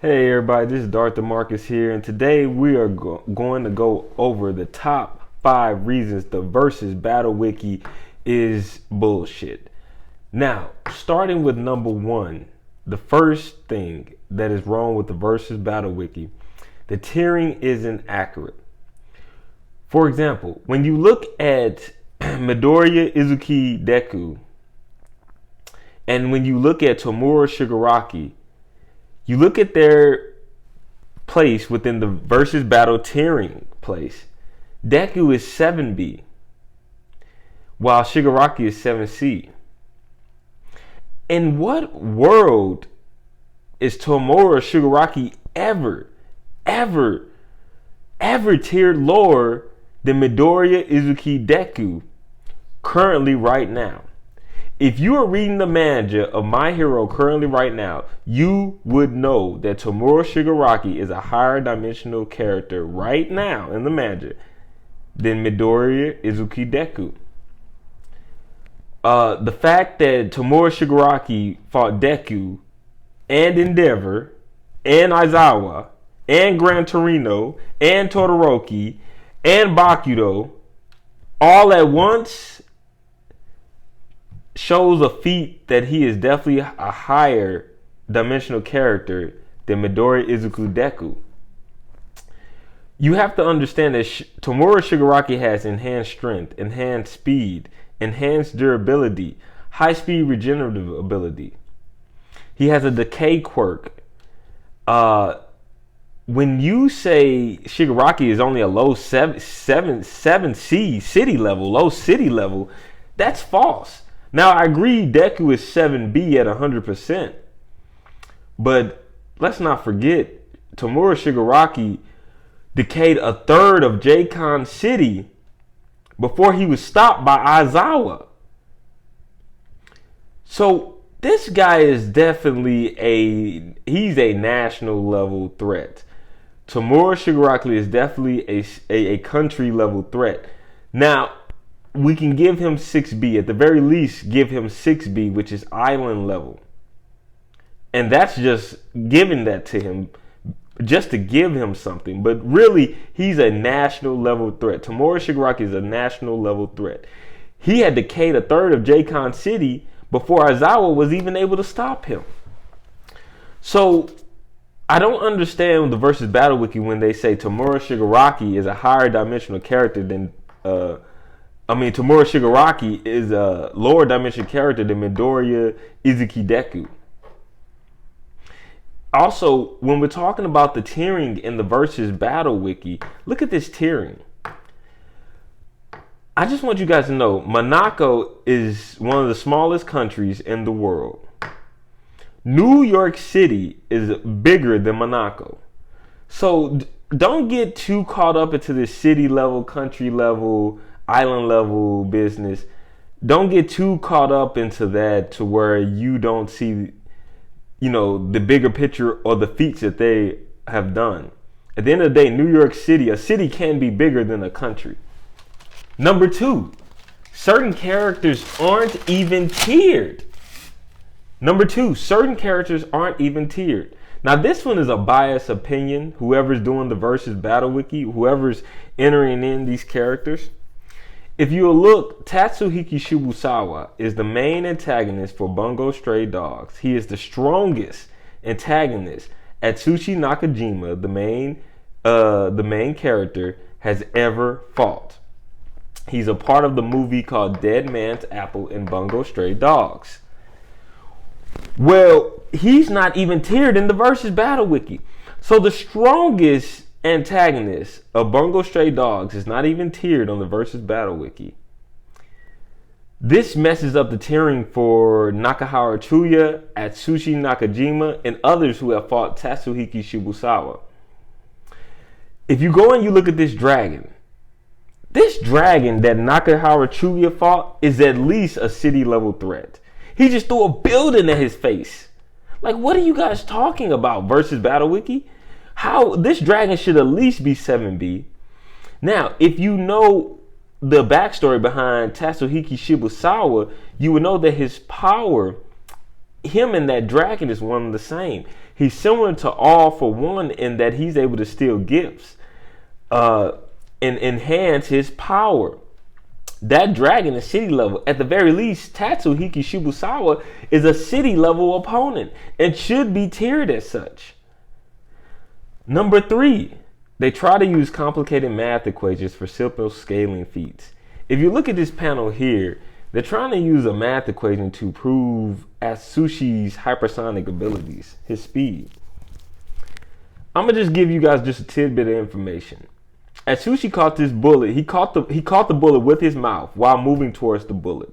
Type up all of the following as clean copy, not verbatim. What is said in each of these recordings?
Hey everybody, this is Darth Marcus here, and today we are going to go over the top 5 reasons the versus battle wiki is bullshit. Now, starting with number 1, the first thing that is wrong with the versus battle wiki, the tiering isn't accurate. For example, when you look at Midoriya Izuki Deku, and when you look at Tomura Shigaraki, you look at their place within the versus battle tiering place. Deku is 7B, while Shigaraki is 7C. In what world is Tomura Shigaraki ever tiered lower than Midoriya Izuki Deku currently right now? If you are reading the manga of My Hero currently right now, you would know that Tomura Shigaraki is a higher dimensional character right now in the manga than Midoriya Izuki Deku. The fact that Tomura Shigaraki fought Deku and Endeavor and Aizawa and Gran Torino and Todoroki and Bakudo all at once shows a feat that he is definitely a higher dimensional character than Midoriya Izuku Deku. You have to understand that Tomura Shigaraki has enhanced strength, enhanced speed, enhanced durability, high speed regenerative ability. He has a decay quirk. When you say Shigaraki is only a low 7C city level, low city level, that's false. Now, I agree Deku is 7B at 100%. But let's not forget, Tomura Shigaraki decayed a third of J-Con City before he was stopped by Aizawa. So, this guy is definitely he's a national level threat. Tomura Shigaraki is definitely a country level threat. Now, we can give him 6B. At the very least, give him 6B, which is island level. And that's just giving that to him, just to give him something. But really, he's a national level threat. Tomura Shigaraki is a national level threat. He had decayed a third of J-Con City before Aizawa was even able to stop him. So, I don't understand the versus battle wiki when they say Tomura Shigaraki is a higher dimensional character than Tomura Shigaraki is a lower dimension character than Midoriya Izuki Deku. Also, when we're talking about the tiering in the versus battle wiki, look at this tiering. I just want you guys to know, Monaco is one of the smallest countries in the world. New York City is bigger than Monaco. So don't get too caught up into this city level, country level, island level business. Don't get too caught up into that to where you don't see, the bigger picture or the feats that they have done. At the end of the day, New York City, a city can be bigger than a country. Number 2, certain characters aren't even tiered. Number 2, certain characters aren't even tiered. Now, this one is a biased opinion. Whoever's doing the versus battle wiki, whoever's entering in these characters. If you look, Tatsuhiki Shibusawa is the main antagonist for Bungo Stray Dogs. He is the strongest antagonist Atsushi Nakajima, the main character, has ever fought. He's a part of the movie called Dead Man's Apple in Bungo Stray Dogs. Well, he's not even tiered in the versus battle wiki. So the strongest antagonist of Bungo Stray Dogs is not even tiered on the versus battle wiki. This messes up the tiering for Nakahara Chuya, Atsushi Nakajima, and others who have fought Tatsuhiki Shibusawa. If you go and you look at this dragon that Nakahara Chuya fought is at least a city level threat. He just threw a building at his face. Like, what are you guys talking about, versus battle wiki? How this dragon should at least be 7B. Now, if you know the backstory behind Tatsuhiki Shibusawa, you would know that his power him and that dragon is one and the same. He's similar to All for One in that he's able to steal gifts and enhance his power. That dragon is city level. At the very least, Tatsuhiki Shibusawa is a city level opponent and should be tiered as such. Number 3, they try to use complicated math equations for simple scaling feats. If you look at this panel here, they're trying to use a math equation to prove Atsushi's hypersonic abilities, his speed. I'm gonna just give you guys just a tidbit of information. Atsushi caught this bullet. He caught the bullet with his mouth while moving towards the bullet.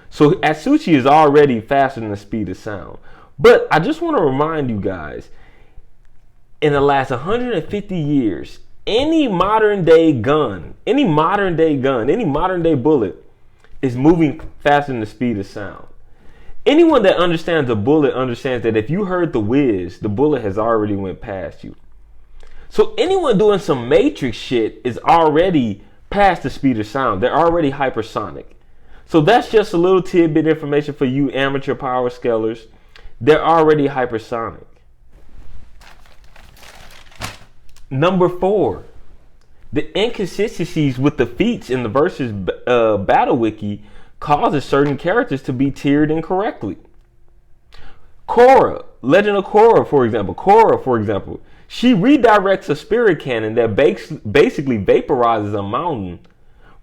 So Atsushi is already faster than the speed of sound. But I just want to remind you guys, in the last 150 years, any modern day gun, any modern day bullet is moving faster than the speed of sound. Anyone that understands a bullet understands that if you heard the whiz, the bullet has already went past you. So anyone doing some Matrix shit is already past the speed of sound. They're already hypersonic. So that's just a little tidbit information for you amateur power scalers. They're already hypersonic. Number 4, the inconsistencies with the feats in the versus battle wiki causes certain characters to be tiered incorrectly. Korra, Legend of Korra, for example, she redirects a spirit cannon that basically vaporizes a mountain,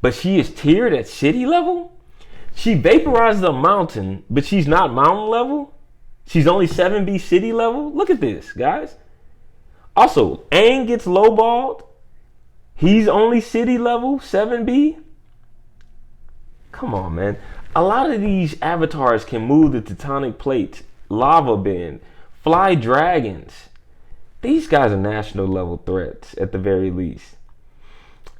but she is tiered at city level? She vaporizes a mountain, but she's not mountain level? She's only 7B city level? Look at this, guys. Also, Aang gets lowballed. He's only city level, 7B. Come on, man. A lot of these avatars can move the tectonic plates, lava bend, fly dragons. These guys are national level threats at the very least.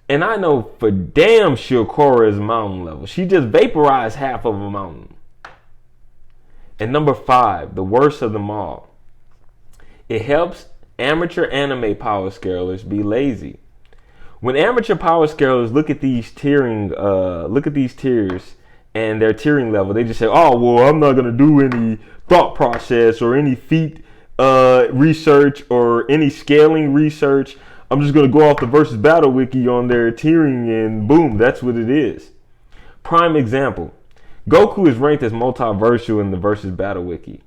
And I know for damn sure Korra is mountain level. She just vaporized half of a mountain. And number 5, the worst of them all. It helps amateur anime power scalers be lazy. When amateur power scalers look at these tiers and their tiering level, they just say, "Oh, well, I'm not gonna do any thought process or any feat research or any scaling research. I'm just gonna go off the versus battle wiki on their tiering, and boom, that's what it is." Prime example: Goku is ranked as multiversal in the versus battle wiki.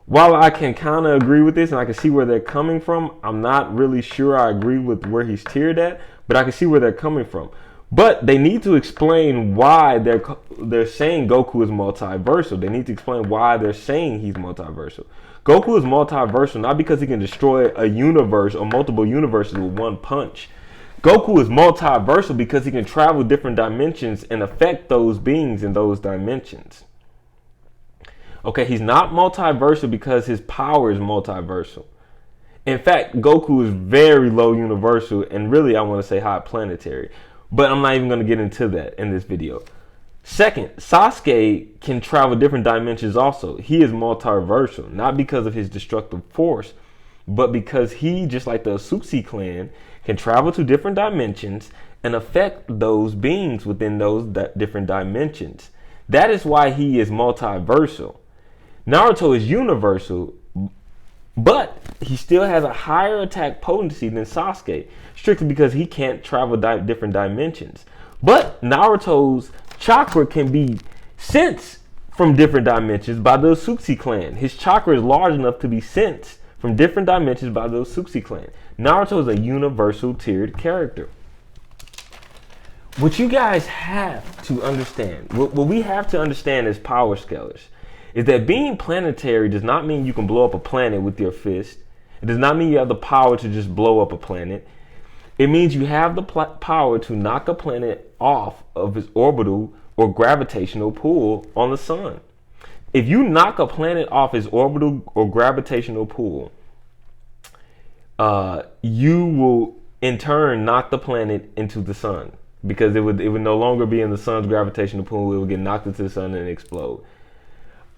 While I can kind of agree with this and I can see where they're coming from, I'm not really sure I agree with where he's tiered at, but I can see where they're coming from. But they need to explain why they're saying Goku is multiversal. They need to explain why they're saying he's multiversal. Goku is multiversal not because he can destroy a universe or multiple universes with one punch. Goku is multiversal because he can travel different dimensions and affect those beings in those dimensions. Okay, he's not multiversal because his power is multiversal. In fact, Goku is very low universal, and really I want to say high planetary. But I'm not even going to get into that in this video. Second, Sasuke can travel different dimensions also. He is multiversal, not because of his destructive force, but because he, just like the Asutsi clan, can travel to different dimensions and affect those beings within those different dimensions. That is why he is multiversal. Naruto is universal, but he still has a higher attack potency than Sasuke, strictly because he can't travel different dimensions. But Naruto's chakra can be sensed from different dimensions by the Asutsi clan. His chakra is large enough to be sensed from different dimensions by the Asutsi clan. Naruto is a universal tiered character. What you guys have to understand, what we have to understand as power scalers, is that being planetary does not mean you can blow up a planet with your fist. It does not mean you have the power to just blow up a planet. It means you have the power to knock a planet off of its orbital or gravitational pull on the sun. If you knock a planet off its orbital or gravitational pull, you will in turn knock the planet into the sun, because it would no longer be in the sun's gravitational pull. It would get knocked into the sun and explode.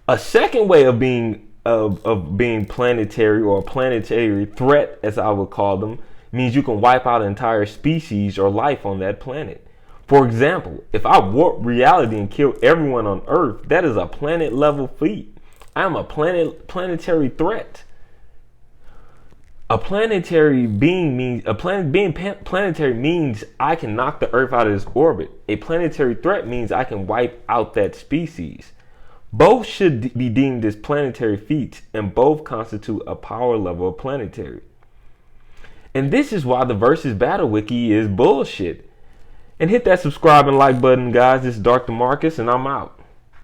A second way of being planetary, or a planetary threat, as I would call them, means you can wipe out an entire species or life on that planet. For example, if I warp reality and kill everyone on Earth, that is a planet level feat. I am a planetary threat. A planetary being means planetary means I can knock the Earth out of its orbit. A planetary threat means I can wipe out that species. Both should be deemed as planetary feats, and both constitute a power level of planetary. And this is why the versus battle wiki is bullshit. And hit that subscribe and like button, guys. This is Dark Demarcus, and I'm out.